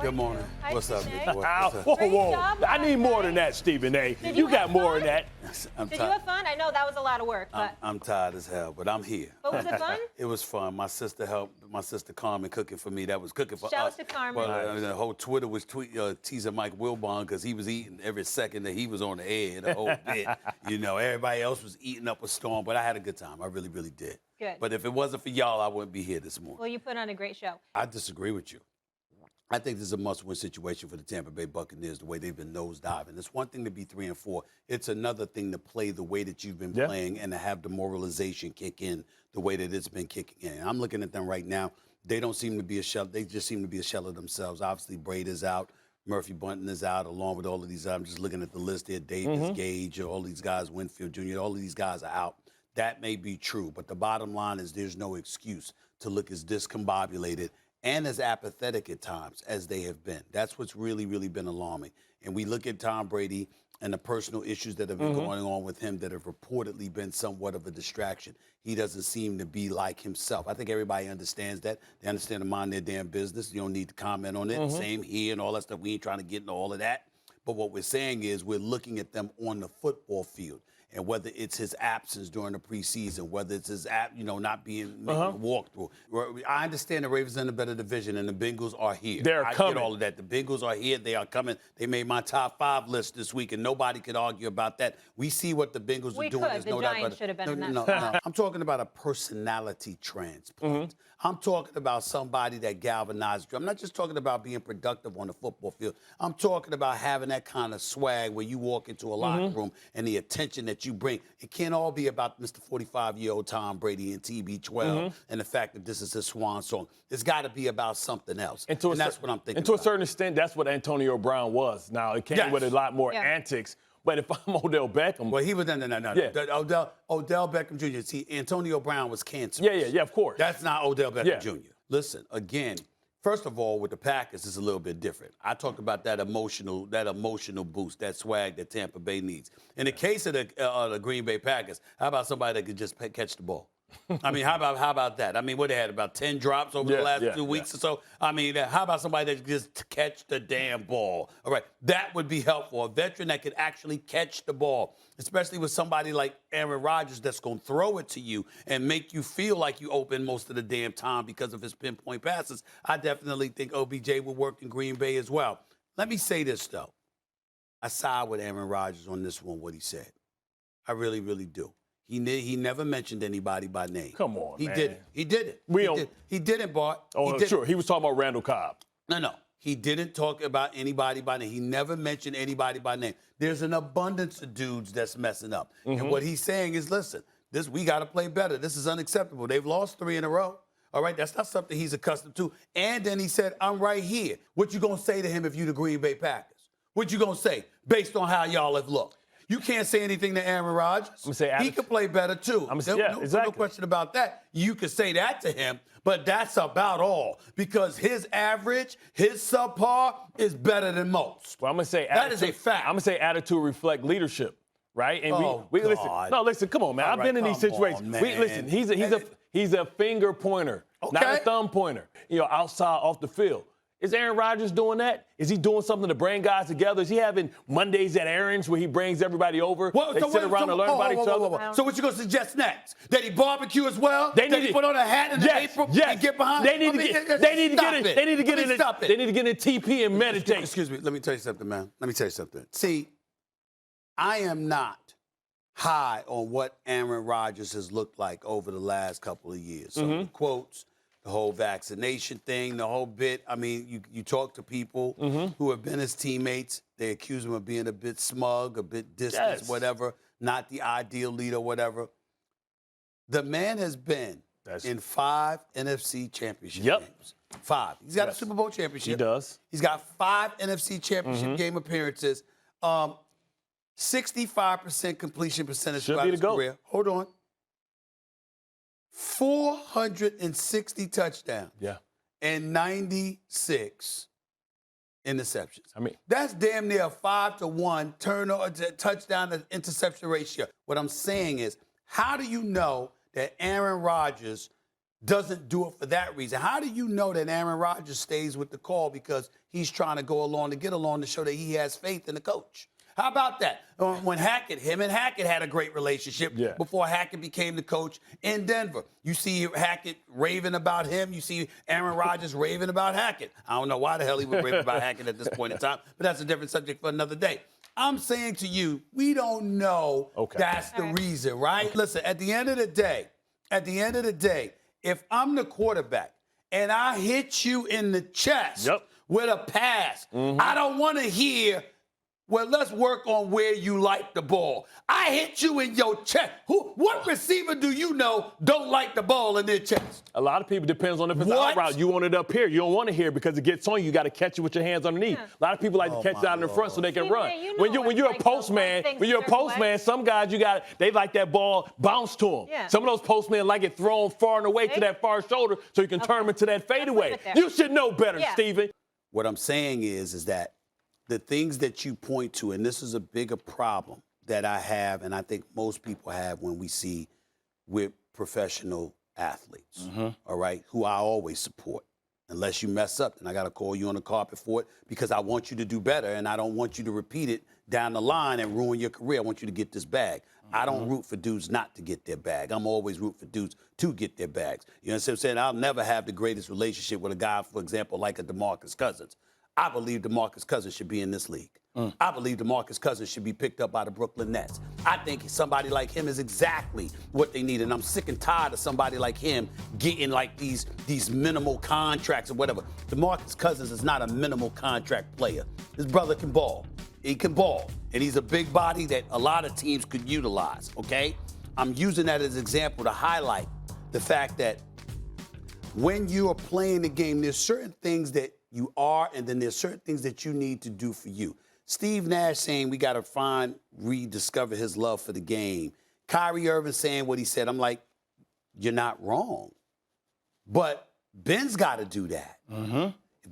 Good morning. What's up, big boy? What's up? Whoa. I need more than that, Stephen A. You got more than that. Did you have fun? I know that was a lot of work. But I'm tired as hell, but I'm here. But was it fun? It was fun. My sister helped. My sister Carmen cooking for me. That was cooking for us. Shout out to Carmen. Well, the whole Twitter was teasing Mike Wilbon because he was eating every second that he was on the air, the whole bit. You know, everybody else was eating up a storm, but I had a good time. I really, really did. Good. But if it wasn't for y'all, I wouldn't be here this morning. Well, you put on a great show. I disagree with you. I think this is a must-win situation for the Tampa Bay Buccaneers, the way they've been nosediving. It's one thing to be 3-4. It's another thing to play the way that you've been playing and to have demoralization kick in the way that it's been kicking in. I'm looking at them right now. They don't seem to be a shell. They just seem to be a shell of themselves. Obviously, Brady's out. Murphy Bunting is out, along with all of these. I'm just looking at the list here. Davis, Gage, all these guys, Winfield Jr., all of these guys are out. That may be true, but the bottom line is there's no excuse to look as discombobulated and as apathetic at times as they have been. That's what's really, really been alarming. And we look at Tom Brady and the personal issues that have been going on with him that have reportedly been somewhat of a distraction. He doesn't seem to be like himself. I think everybody understands that. They understand to mind their damn business. You don't need to comment on it. Same here and all that stuff. We ain't trying to get into all of that. But what we're saying is we're looking at them on the football field. And whether it's his absence during the preseason, whether it's his not being making a walkthrough. I understand the Ravens are in a better division, and the Bengals are here. They're coming. I get all of that. The Bengals are here. They are coming. They made my top 5 list this week, and nobody could argue about that. We see what the Bengals are doing. The Giants should have been in that. No. I'm talking about a personality transplant. I'm talking about somebody that galvanizes you. I'm not just talking about being productive on the football field. I'm talking about having that kind of swag where you walk into a locker room and the attention that you bring. It can't all be about Mr. 45-year-old Tom Brady and TB12 and the fact that this is his swan song. It's got to be about something else. And that's what I'm thinking. And to a certain extent, that's what Antonio Brown was. Now, it came with a lot more antics. But if I'm Odell Beckham. Well, he was, no. Yeah. Odell Beckham Jr. See, Antonio Brown was cancerous. Yeah, of course. That's not Odell Beckham Jr. Listen, again, first of all, with the Packers, it's a little bit different. I talked about that emotional boost, that swag that Tampa Bay needs. In the case of the Green Bay Packers, how about somebody that could just catch the ball? I mean, how about that? I mean, what they had, about 10 drops over the last 2 weeks or so? I mean, how about somebody that just catch the damn ball? All right, that would be helpful. A veteran that could actually catch the ball, especially with somebody like Aaron Rodgers that's going to throw it to you and make you feel like you open most of the damn time because of his pinpoint passes. I definitely think OBJ will work in Green Bay as well. Let me say this, though. I side with Aaron Rodgers on this one, what he said. I really, really do. He never mentioned anybody by name. Come on, man. He did it. He didn't, Bart. Oh, sure. He was talking about Randall Cobb. No. He didn't talk about anybody by name. He never mentioned anybody by name. There's an abundance of dudes that's messing up. And what he's saying is, listen, we got to play better. This is unacceptable. They've lost 3 in a row. All right, that's not something he's accustomed to. And then he said, I'm right here. What you going to say to him if you the Green Bay Packers? What you going to say based on how y'all have looked? You can't say anything to Aaron Rodgers. He could play better, too. No question about that. You could say that to him, but that's about all because his average, his subpar is better than most. Well, I'm going to say that is a fact. I'm going to say attitude reflect leadership, right? And we listen. No, listen, come on, man. I've been in these situations. Listen, he's a finger pointer, not a thumb pointer, outside off the field. Is Aaron Rodgers doing that? Is he doing something to bring guys together? Is he having Mondays at Aaron's where he brings everybody over? They sit around and learn about each other? So what you going to suggest next? That he barbecue as well? That he put on a hat in April and get behind? They need to get in TP and meditate. Excuse me. Let me tell you something, man. Let me tell you something. See, I am not high on what Aaron Rodgers has looked like over the last couple of years. Some of the quotes, the whole vaccination thing, the whole bit. I mean, you talk to people who have been his teammates. They accuse him of being a bit smug, a bit distant, whatever, not the ideal leader, whatever. The man has been in 5 NFC championship games. 5. He's got a Super Bowl championship. He does. He's got 5 NFC championship game appearances. 65% completion percentage throughout his career. Hold on. 460 touchdowns. And 96 interceptions. I mean, that's damn near a 5-to-1 turnover touchdown to interception ratio. What I'm saying is, how do you know that Aaron Rodgers doesn't do it for that reason. How do you know that Aaron Rodgers stays with the call because he's trying to go along to get along to show that he has faith in the coach? How about that? When him and Hackett had a great relationship before Hackett became the coach in Denver. You see Hackett raving about him. You see Aaron Rodgers raving about Hackett. I don't know why the hell he would rave about Hackett at this point in time, but that's a different subject for another day. I'm saying to you, we don't know that's the reason, right? Listen, at the end of the day, if I'm the quarterback and I hit you in the chest with a pass, I don't want to hear, well, let's work on where you like the ball. I hit you in your chest. What receiver do you know don't like the ball in their chest? A lot of people, depends on if it's out route. You want it up here. You don't want to hear because it gets on you. You got to catch it with your hands underneath. A lot of people like to catch it out in the front so they can run. When you're a postman, some guys they like that ball bounce to them. Some of those postmen like it thrown far and away to that far shoulder so you can turn them into that fadeaway. You should know better, Steven. What I'm saying is that the things that you point to, and this is a bigger problem that I have, and I think most people have when we see with professional athletes, all right, who I always support. Unless you mess up, then I got to call you on the carpet for it because I want you to do better, and I don't want you to repeat it down the line and ruin your career. I want you to get this bag. I don't root for dudes not to get their bag. I'm always root for dudes to get their bags. You know what I'm saying? I'll never have the greatest relationship with a guy, for example, like a DeMarcus Cousins. I believe DeMarcus Cousins should be in this league. I believe DeMarcus Cousins should be picked up by the Brooklyn Nets. I think somebody like him is exactly what they need, and I'm sick and tired of somebody like him getting like these minimal contracts or whatever. DeMarcus Cousins is not a minimal contract player. His brother can ball. He can ball, and he's a big body that a lot of teams could utilize, okay? I'm using that as an example to highlight the fact that when you are playing the game, there's certain things that you are, and then there's certain things that you need to do for you. Steve Nash saying we got to rediscover his love for the game. Kyrie Irving saying what he said. I'm like, you're not wrong. But Ben's got to do that.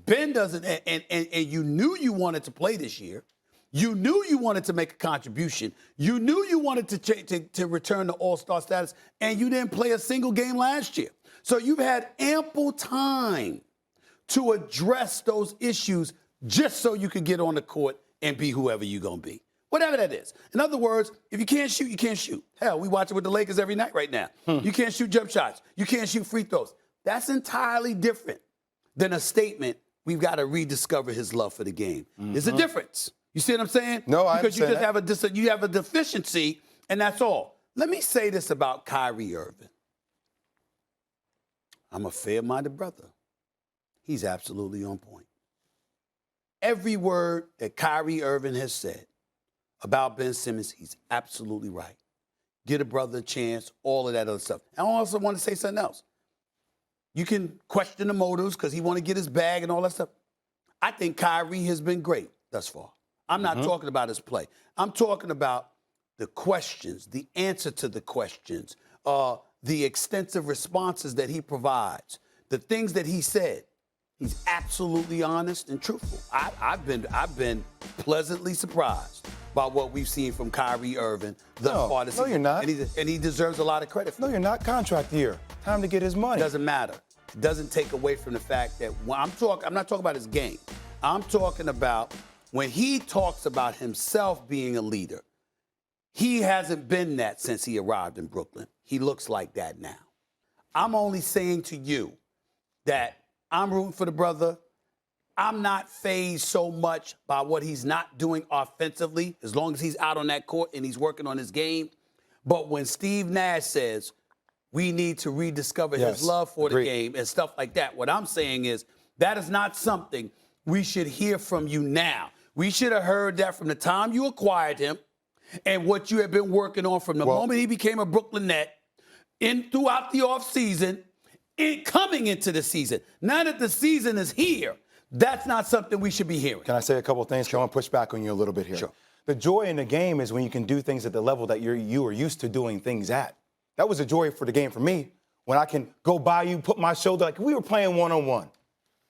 Ben doesn't, and you knew you wanted to play this year. You knew you wanted to make a contribution. You knew you wanted to return to all-star status, and you didn't play a single game last year. So you've had ample time to address those issues just so you could get on the court and be whoever you're going to be, whatever that is. In other words, if you can't shoot, you can't shoot. Hell, we watch it with the Lakers every night right now. You can't shoot jump shots. You can't shoot free throws. That's entirely different than a statement, we've got to rediscover his love for the game. There's a difference. You see what I'm saying? No, I Because you just understand have a deficiency, and that's all. Let me say this about Kyrie Irving. I'm a fair-minded brother. He's absolutely on point. Every word that Kyrie Irving has said about Ben Simmons, he's absolutely right. Get a brother a chance, all of that other stuff. I also want to say something else. You can question the motives because he want to get his bag and all that stuff. I think Kyrie has been great thus far. I'm not talking about his play. I'm talking about the questions, the answer to the questions, the extensive responses that he provides, the things that he said. He's absolutely honest and truthful. I've been pleasantly surprised by what we've seen from Kyrie Irving thus far this season. No, you're not. And he deserves a lot of credit for it. No, you're not. Contract year. Time to get his money. Doesn't matter. It doesn't take away from the fact that when I'm not talking about his game. I'm talking about when he talks about himself being a leader. He hasn't been that since he arrived in Brooklyn. He looks like that now. I'm only saying to you that I'm rooting for the brother. I'm not fazed so much by what he's not doing offensively, as long as he's out on that court and he's working on his game. But when Steve Nash says we need to rediscover his love for the game and stuff like that, what I'm saying is that is not something we should hear from you now. We should have heard that from the time you acquired him and what you have been working on from the moment he became a Brooklyn Net throughout the offseason. Coming into the season. Now that the season is here, that's not something we should be hearing. Can I say a couple of things? Sure. I want to push back on you a little bit here. Sure. The joy in the game is when you can do things at the level that you are used to doing things at. That was a joy for the game for me. When I can go by you, put my shoulder, like we were playing one-on-one.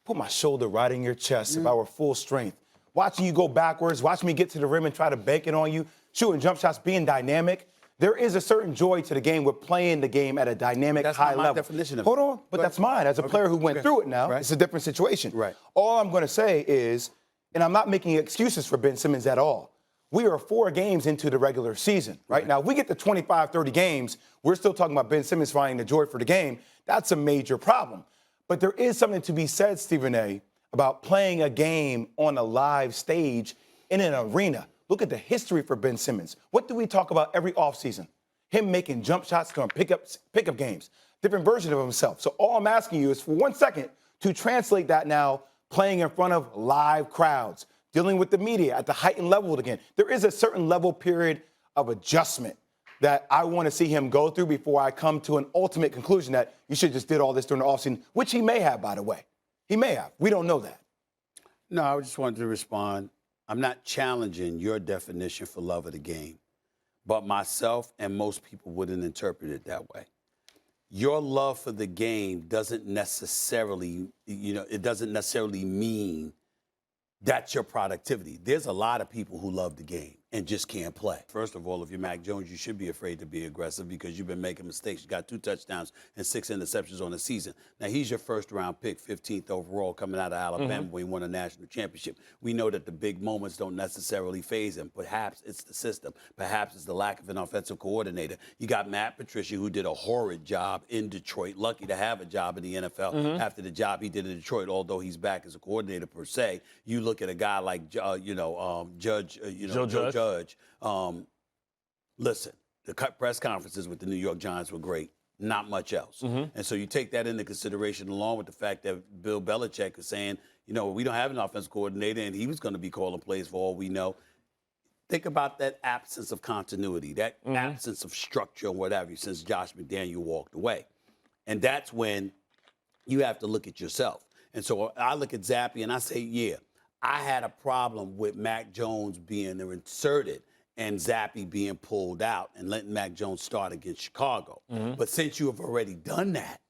Put my shoulder right in your chest if I were full strength. Watching you go backwards, watching me get to the rim and try to bank it on you, shooting jump shots, being dynamic. there is a certain joy to the game with playing the game at a dynamic, That's high not my level. definition of it. Hold on, but that's mine. As a player who went through it now, Right. it's a different situation. Right. All I'm going to say is, and I'm not making excuses for Ben Simmons at all, we are 4 games into the regular season, right? Now, if we get to 25, 30 games, we're still talking about Ben Simmons finding the joy for the game. That's a major problem. But there is something to be said, Stephen A., about playing a game on a live stage in an arena. Look at the history for Ben Simmons. What do we talk about every offseason? Him making jump shots during pickup games, different version of himself. So all I'm asking you is for 1 second to translate that now playing in front of live crowds, dealing with the media at the heightened level again. There is a certain level period of adjustment that I want to see him go through before I come to an ultimate conclusion that you should just did all this during the offseason, which he may have, by the way. He may have. We don't know that. No, I just wanted to respond. I'm not challenging your definition for love of the game, but myself and most people wouldn't interpret it that way. Your love for the game doesn't necessarily, it doesn't necessarily mean that's your productivity. There's a lot of people who love the game and just can't play. First of all, if you're Mac Jones, you should be afraid to be aggressive because you've been making mistakes. You got 2 touchdowns and 6 interceptions on the season. Now, he's your first-round pick, 15th overall, coming out of Alabama when he won a national championship. We know that the big moments don't necessarily faze him. Perhaps it's the system. Perhaps it's the lack of an offensive coordinator. You got Matt Patricia, who did a horrid job in Detroit, lucky to have a job in the NFL after the job he did in Detroit, although he's back as a coordinator per se. You look at a guy like, Joe Judge. Listen, the press conferences with the New York Giants were great. Not much else. And so you take that into consideration along with the fact that Bill Belichick is saying, we don't have an offensive coordinator and he was going to be calling plays for all we know. Think about that absence of continuity, that absence of structure and what have you since Josh McDaniel walked away. And that's when you have to look at yourself. And so I look at Zappy and I say, yeah, I had a problem with Mac Jones being inserted and Zappy being pulled out and letting Mac Jones start against Chicago. But since you have already done that,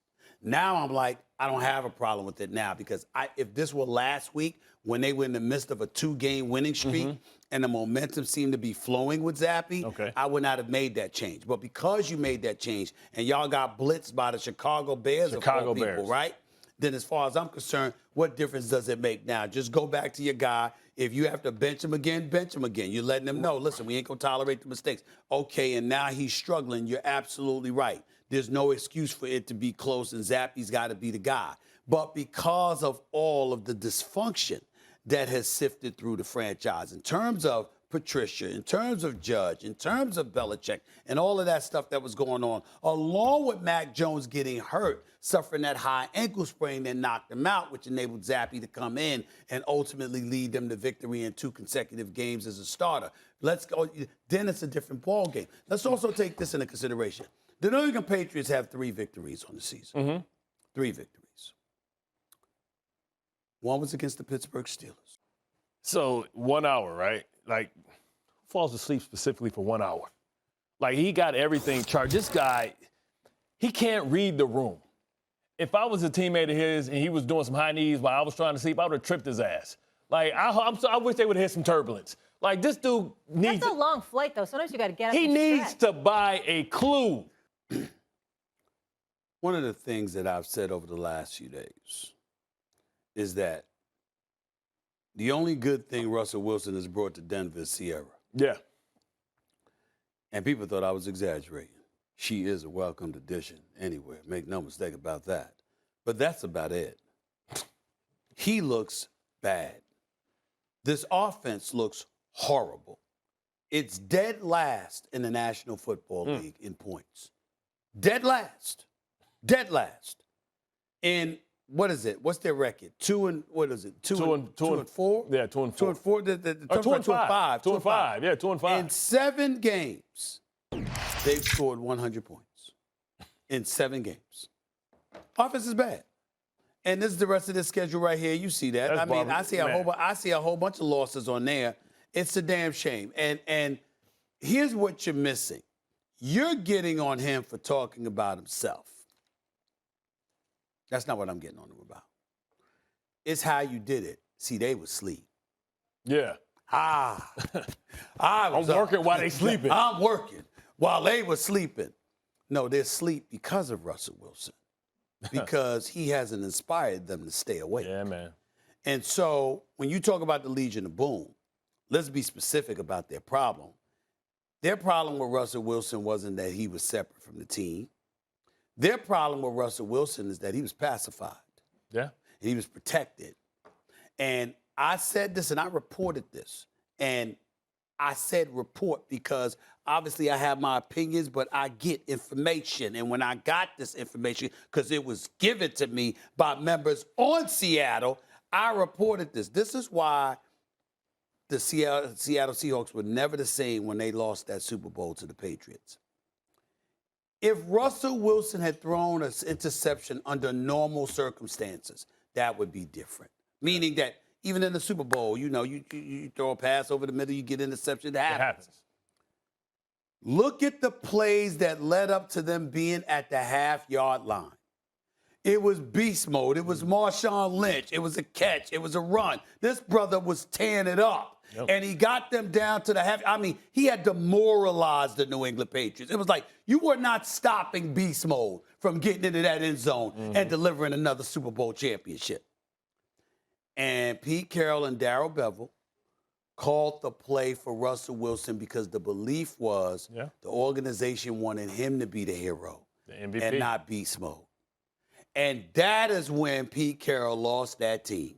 now I'm like, I don't have a problem with it now because if this were last week when they were in the midst of a 2-game winning streak and the momentum seemed to be flowing with Zappy, I would not have made that change. But because you made that change and y'all got blitzed by the Chicago Bears, people, right? Then as far as I'm concerned, what difference does it make now? Just go back to your guy. If you have to bench him again, bench him again. You're letting him know, listen, we ain't going to tolerate the mistakes. Okay, and now he's struggling. You're absolutely right. There's no excuse for it to be close, and Zappy's got to be the guy. But because of all of the dysfunction that has sifted through the franchise in terms of Patricia, in terms of Judge, in terms of Belichick, and all of that stuff that was going on, along with Mac Jones getting hurt, suffering that high ankle sprain that knocked him out, which enabled Zappy to come in and ultimately lead them to victory in 2 consecutive games as a starter. Let's go. Then it's a different ball game. Let's also take this into consideration. The New England Patriots have 3 victories on the season. 3 victories. One was against the Pittsburgh Steelers. So 1 hour, right? Like, falls asleep specifically for 1 hour. Like, he got everything charged. This guy, he can't read the room. If I was a teammate of his and he was doing some high knees while I was trying to sleep, I would have tripped his ass. Like, I wish they would have hit some turbulence. Like, this dude needs... That's a long flight, though. Sometimes you got to get up He and needs stretch. to buy a clue. One of the things that I've said over the last few days is that the only good thing Russell Wilson has brought to Denver is Sierra. Yeah. And people thought I was exaggerating. She is a welcomed addition anywhere. Make no mistake about that. But that's about it. He looks bad. This offense looks horrible. It's dead last in the National Football League in points. Dead last. Dead last. And what is it? What's their record? 2 and 4? Yeah, 2 and 4. 2 and 4. 2 and 5. 2 and 5. Yeah, 2 and 5. In 7 games, they've scored 100 points. In 7 games. Offense is bad. And this is the rest of the schedule right here. You see that. I see a whole bunch of losses on there. It's a damn shame. And here's what you're missing. You're getting on him for talking about himself. That's not what I'm getting on him about. It's how you did it. See, they was asleep. Yeah. I'm working while they sleeping. I'm working while they were sleeping. No, they're asleep because of Russell Wilson, because he hasn't inspired them to stay awake. Yeah, man. And so when you talk about the Legion of Boom, let's be specific about their problem. Their problem with Russell Wilson wasn't that he was separate from the team. Their problem with Russell Wilson is that he was pacified. Yeah. He was protected. And I said this and I reported this. And I said report because obviously I have my opinions, but I get information. And when I got this information, because it was given to me by members on Seattle, I reported this. This is why the Seattle Seahawks were never the same when they lost that Super Bowl to the Patriots. If Russell Wilson had thrown an interception under normal circumstances, that would be different. Meaning that even in the Super Bowl, you know, you throw a pass over the middle, you get interception, that happens. Look at the plays that led up to them being at the half-yard line. It was beast mode. It was Marshawn Lynch. It was a catch. It was a run. This brother was tearing it up. Yep. And he got them down to the half. I mean, he had demoralized the New England Patriots. It was like you were not stopping beast mode from getting into that end zone and delivering another Super Bowl championship. And Pete Carroll and Darrell Bevell called the play for Russell Wilson because the belief was the organization wanted him to be the hero, the MVP, and not beast mode. And that is when Pete Carroll lost that team,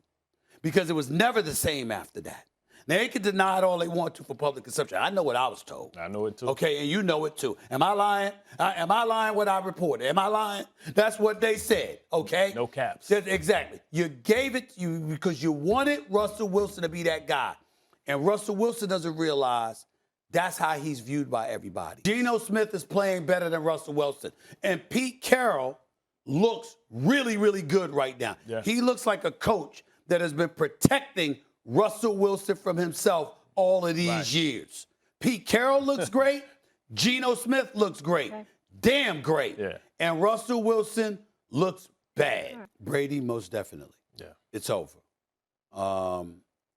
because it was never the same after that. Now, they can deny it all they want to for public consumption. I know what I was told. I know it too. Okay, and you know it too. Am I lying? Am I lying what I reported? Am I lying? That's what they said, okay? No caps. Exactly. You gave it because you wanted Russell Wilson to be that guy. And Russell Wilson doesn't realize that's how he's viewed by everybody. Geno Smith is playing better than Russell Wilson. And Pete Carroll looks really, really good right now. Yeah. He looks like a coach that has been protecting Russell Wilson from himself all of these years. Pete Carroll looks great. Geno Smith looks great. Okay. Damn great. Yeah. And Russell Wilson looks bad. Brady, most definitely. Yeah. It's over.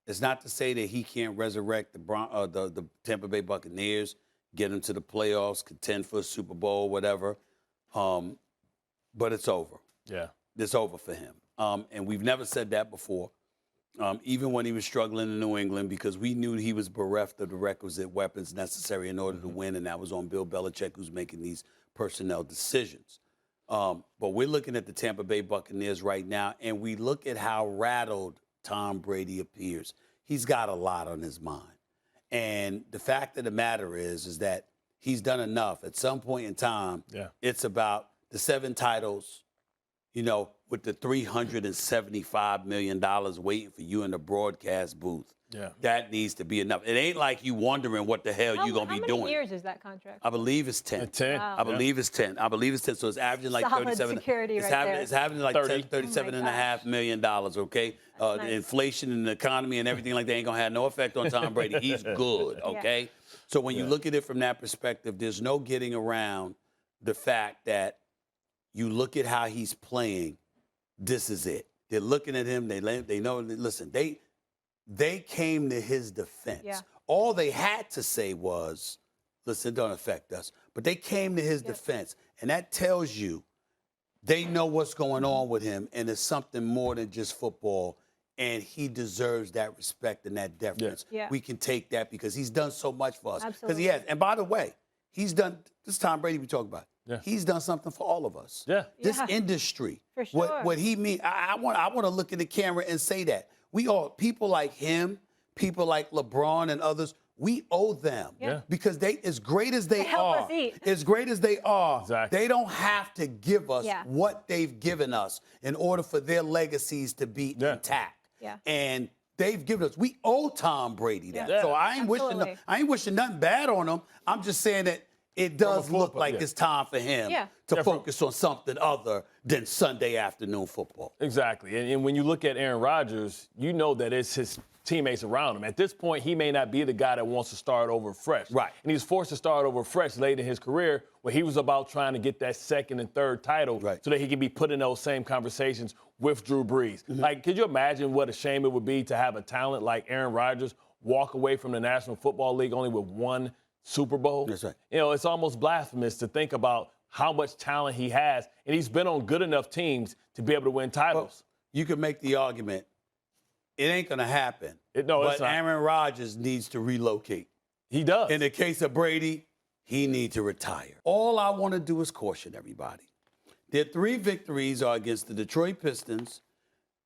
It's not to say that he can't resurrect the Tampa Bay Buccaneers, get them to the playoffs, contend for a Super Bowl, whatever. But it's over. Yeah. It's over for him. And we've never said that before. Even when he was struggling in New England, because we knew he was bereft of the requisite weapons necessary in order to win, and that was on Bill Belichick, who's making these personnel decisions. But we're looking at the Tampa Bay Buccaneers right now, and we look at how rattled Tom Brady appears. He's got a lot on his mind. And the fact of the matter is that he's done enough. At some point in time, it's about the 7 titles, you know, with the $375 million waiting for you in the broadcast booth. Yeah. That needs to be enough. It ain't like you wondering what the hell you're going to be doing. How many years is that contract? I believe it's 10. 10. Wow. I believe it's 10. I believe it's 10. So it's averaging like Solid 37. security right there. It's happening like 30. $37.5 million, okay? Nice. Inflation and the economy and everything like that ain't going to have no effect on Tom Brady. He's good, okay? So when you look at it from that perspective, there's no getting around the fact that you look at how he's playing, this is it. They're looking at him. They know, listen, they came to his defense. Yeah. All they had to say was, listen, it don't affect us. But they came to his defense. And that tells you they know what's going on with him, and it's something more than just football. And he deserves that respect and that deference. Yeah. We can take that because he's done so much for us. Because he Absolutely. has. And by the way, he's done, this is Tom Brady we talk about. Yeah. He's done something for all of us. Yeah. This Yeah. industry. For sure. What he mean, I want to look in the camera and say that. We all, people like him, people like LeBron and others, we owe them. Yeah. Because they, as great as they help are, us eat. as great as they are, Exactly. they don't have to give us Yeah. what they've given us in order for their legacies to be intact. Yeah. And they've given us, we owe Tom Brady that. Yeah. So I ain't Absolutely. wishing nothing bad on him. I'm just saying that it does look football, like yeah. it's time for him to focus on something other than Sunday afternoon football. Exactly. And when you look at Aaron Rodgers, you know that it's his teammates around him. At this point, he may not be the guy that wants to start over fresh. Right. And he's forced to start over fresh late in his career where he was about trying to get that second and third title so that he can be put in those same conversations with Drew Brees. Like, could you imagine what a shame it would be to have a talent like Aaron Rodgers walk away from the National Football League only with 1 Super Bowl. That's right. You know, it's almost blasphemous to think about how much talent he has, and he's been on good enough teams to be able to win titles. You could make the argument, it ain't going to happen. It's but not. Aaron Rodgers needs to relocate. He does. In the case of Brady, he needs to retire. All I want to do is caution everybody. Their 3 victories are against the Detroit Pistons,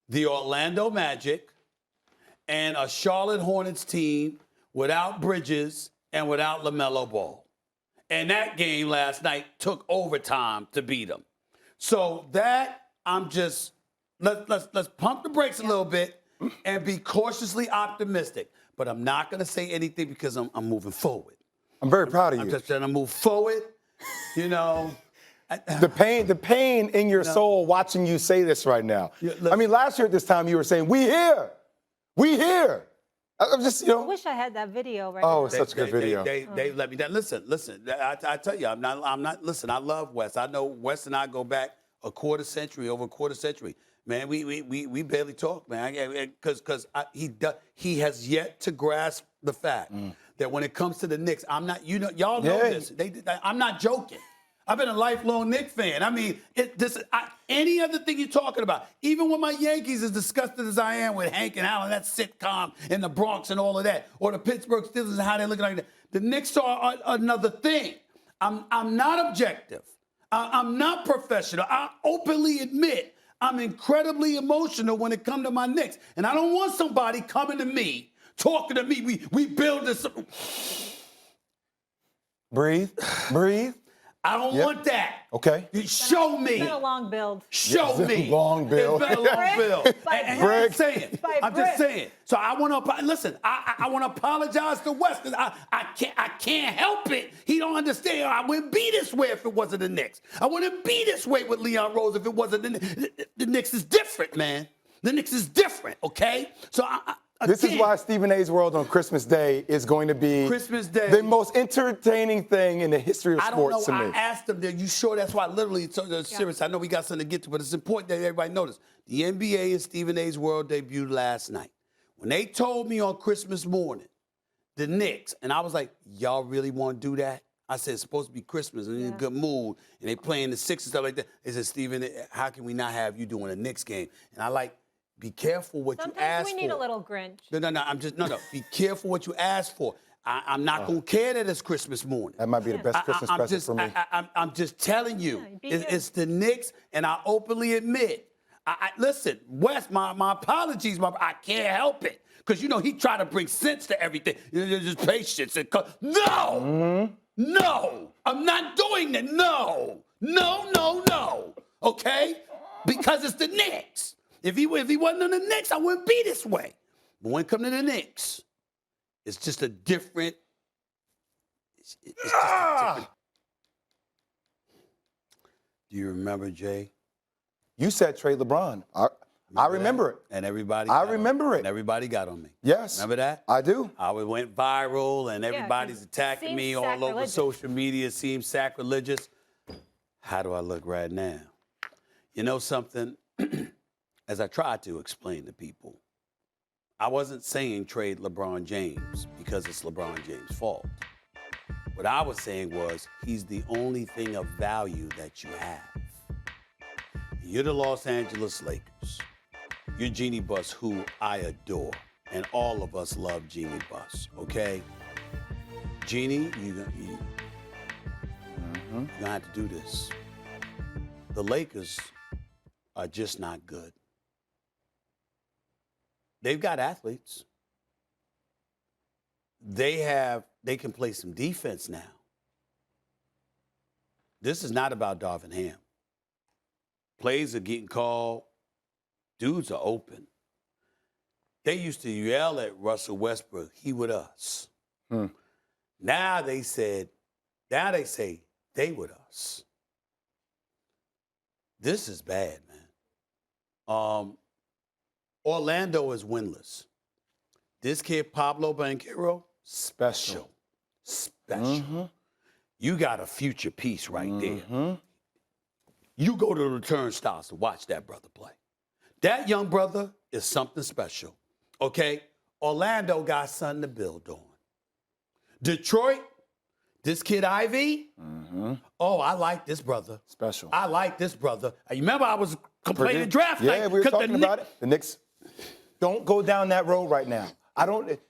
the Orlando Magic, and a Charlotte Hornets team without Bridges and without LaMelo Ball. And that game last night took overtime to beat them. So that, I'm just, let's pump the brakes a little bit and be cautiously optimistic. But I'm not going to say anything because I'm moving forward. I'm very proud of you. I'm just trying to move forward, you know. The pain in your soul watching you say this right now. Yeah, I mean, last year at this time you were saying, "We here, we here." I'm just, I wish I had that video right Oh, now. it's such a good video. They let me down. Listen. I tell you, I'm not. Listen, I love Wes. I know Wes and I go back over a quarter century. Man, we barely talk, man, because he has yet to grasp the fact that when it comes to the Knicks, I'm not. You know, y'all know this. I'm not joking. I've been a lifelong Knicks fan. I mean, any other thing you're talking about, even when my Yankees, as disgusted as I am with Hank and Allen, that sitcom in the Bronx and all of that, or the Pittsburgh Steelers and how they're looking like that, the Knicks are another thing. I'm not objective. I'm not professional. I openly admit I'm incredibly emotional when it comes to my Knicks. And I don't want somebody coming to me, talking to me. We build this. breathe. I don't want that. Okay. Show me. It's been a long build. Show me. Long build. It's been a long build. And I'm just saying. I'm just brick. saying. So I want to listen. I want to apologize to West because I can't help it. He don't understand. I wouldn't be this way if it wasn't the Knicks. I wouldn't be this way with Leon Rose if it wasn't the Knicks. The Knicks is different, man. The Knicks is different. Okay. So This is why Stephen A's World on Christmas Day is going to be the most entertaining thing in the history of sports to me. I asked them, are you sure that's why? Literally, it's serious. I know we got something to get to, but it's important that everybody notice. The NBA and Stephen A's World debuted last night. When they told me on Christmas morning, the Knicks, and I was like, y'all really want to do that? I said, it's supposed to be Christmas and in a good mood, and they playing the Six and stuff like that. They said, Stephen, how can we not have you doing a Knicks game? And I like, be careful what you ask for. Sometimes we need a little Grinch. No. Be careful what you ask for. I'm not going to care that it's Christmas morning. That might be the best Christmas present for me. I'm just telling you. It's the Knicks, and I openly admit. Listen, Wes, my apologies. I can't help it. Because, he tried to bring sense to everything. Just patience. No! No! I'm not doing that. No! Okay? Because it's the Knicks. If he wasn't on the Knicks, I wouldn't be this way. But when it comes to the Knicks, it's just a different. It's just a different. Do you remember, Jay? You said trade LeBron. I remember it. And everybody. I remember it. And everybody got on me. Yes. Remember that? I do. I went viral, and everybody's attacking me all over social media. It seems sacrilegious. How do I look right now? You know something? As I tried to explain to people, I wasn't saying trade LeBron James because it's LeBron James' fault. What I was saying was he's the only thing of value that you have. You're the Los Angeles Lakers. You're Jeannie Buss, who I adore, and all of us love Jeannie Buss, okay? Jeannie, you're gonna have to do this. The Lakers are just not good. They've got athletes. They can play some defense now. This is not about Darvin Ham. Plays are getting called. Dudes are open. They used to yell at Russell Westbrook, he with us. Now they say they with us. This is bad, man. Orlando is winless. This kid, Pablo Banchero, special. You got a future piece right there. You go to the turnstiles to watch that brother play. That young brother is something special, okay? Orlando got something to build on. Detroit, This kid Ivy, oh, I like this brother. Special. I like this brother. You remember I was complaining draft night. Yeah, we were talking about it. The Knicks, don't go down that road right now.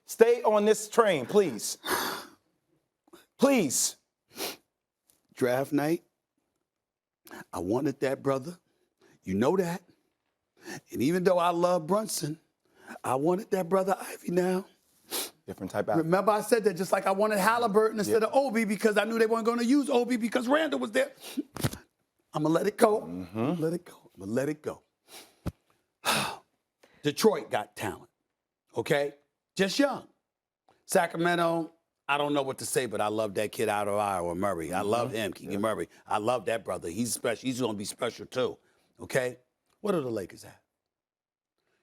Stay on this train, please. Please. Draft night, I wanted that brother. You know that. And even though I love Brunson, I wanted that brother Ivy now. Different type of. Remember I said that just like I wanted Halliburton instead of Obi because I knew they weren't going to use Obi because Randall was there. I'm going to let it go. Let it go. I'm going to let it go. Detroit got talent, okay? Just young. Sacramento, I don't know what to say, but I love that kid out of Iowa, Murray. I love him, Keegan Murray. I love that brother. He's special. He's going to be special too, okay? What do the Lakers have?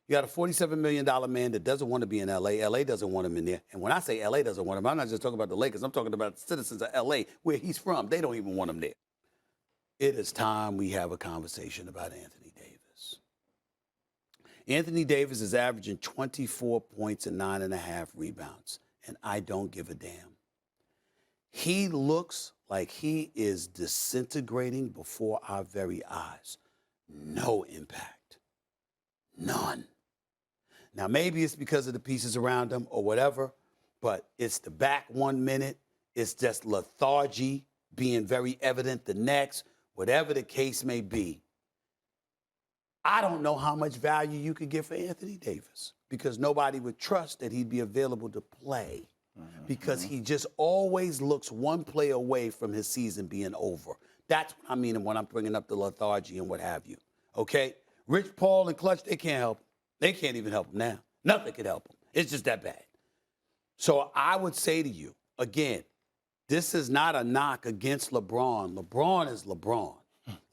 You got a $47 million man that doesn't want to be in L.A. L.A. doesn't want him in there. And when I say L.A. doesn't want him, I'm not just talking about the Lakers. I'm talking about the citizens of L.A., where he's from. They don't even want him there. It is time we have a conversation about Anthony Davis. Anthony Davis is averaging 24 points and 9.5 rebounds, and I don't give a damn. He looks like he is disintegrating before our very eyes. No impact. None. Now, maybe it's because of the pieces around him or whatever, but it's the back 1 minute. It's just lethargy being very evident the next, whatever the case may be. I don't know how much value you could get for Anthony Davis because nobody would trust that he'd be available to play because he just always looks one play away from his season being over. That's what I mean when I'm bringing up the lethargy and what have you, okay? Rich Paul and Clutch, they can't help him. They can't even help him now. Nothing can help him. It's just that bad. So I would say to you, again, this is not a knock against LeBron. LeBron is LeBron.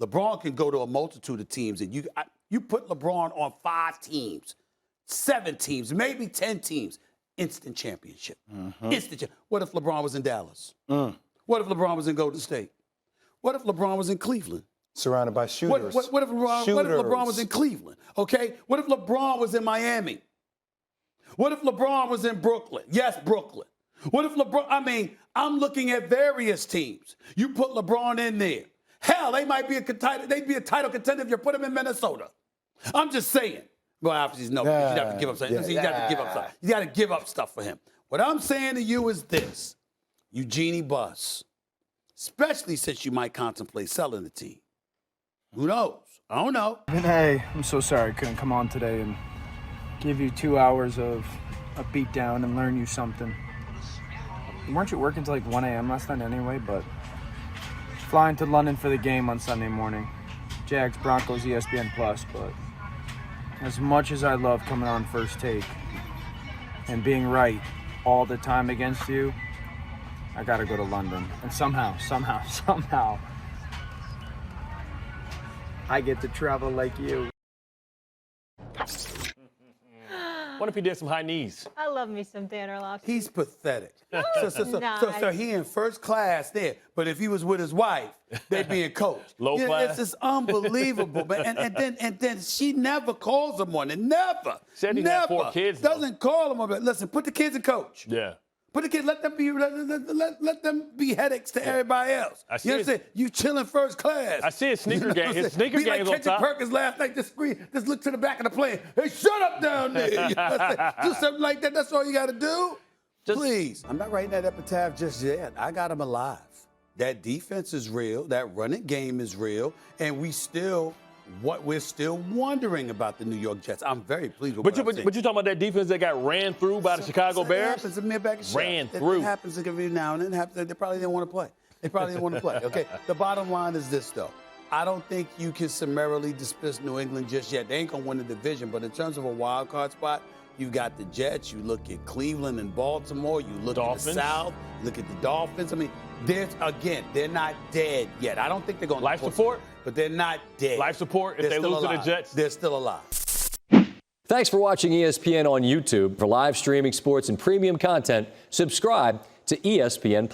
LeBron can go to a multitude of teams, and you put LeBron on 5 teams, 7 teams, maybe 10 teams, instant championship. What if LeBron was in Dallas? What if LeBron was in Golden State? What if LeBron was in Cleveland? Surrounded by shooters. What if LeBron was in Cleveland? Okay? What if LeBron was in Miami? What if LeBron was in Brooklyn? Yes, Brooklyn. What if LeBron, I'm looking at various teams. You put LeBron in there. Hell, they'd be a title contender if you put him in Minnesota. I'm just saying. Well, obviously, no, you'd have to give up something. You got to give up something. You got to give up stuff for him. What I'm saying to you is this. Eugenie Buss, especially since you might contemplate selling the team. Who knows? I don't know. Hey, I'm so sorry I couldn't come on today and give you 2 hours of a beatdown and learn you something. Weren't you working till like 1 a.m. last night anyway, but flying to London for the game on Sunday morning. Jags, Broncos, ESPN+, but as much as I love coming on First Take and being right all the time against you, I gotta go to London. And somehow, I get to travel like you. What if he did some high knees? I love me some Dan Orlovsky. He's pathetic. So he in first class there, but if he was with his wife, they'd be in coach. Low class. It's just unbelievable, man. And then she never calls him on it. Never. Said he had 4 kids. Doesn't call him on it. Listen, put the kids in coach. Yeah. Put the kids, let them be headaches to everybody else. You know what I'm saying? You chilling first class. I see his sneaker game. His sneaker game is on top. Kendrick Perkins last night, just look to the back of the plane. Hey, shut up down there. You know what I'm saying? Do something like that. That's all you got to do. Please. I'm not writing that epitaph just yet. I got him alive. That defense is real. That running game is real. And we're still wondering about the New York Jets. I'm very pleased with what I'm saying. But you talking about that defense that got ran through by the Chicago Bears? It happens. Ran through. It happens every now and then. They probably didn't want to play. Okay. The bottom line is this, though. I don't think you can summarily dismiss New England just yet. They ain't going to win the division. But in terms of a wild card spot, you got the Jets. You look at Cleveland and Baltimore. You look at the South. You look at the Dolphins. They're not dead yet. I don't think they're going to life support, but they're not dead. Life support if they lose to the Jets. They're still alive. Thanks for watching ESPN on YouTube. For live streaming sports and premium content, subscribe to ESPN+.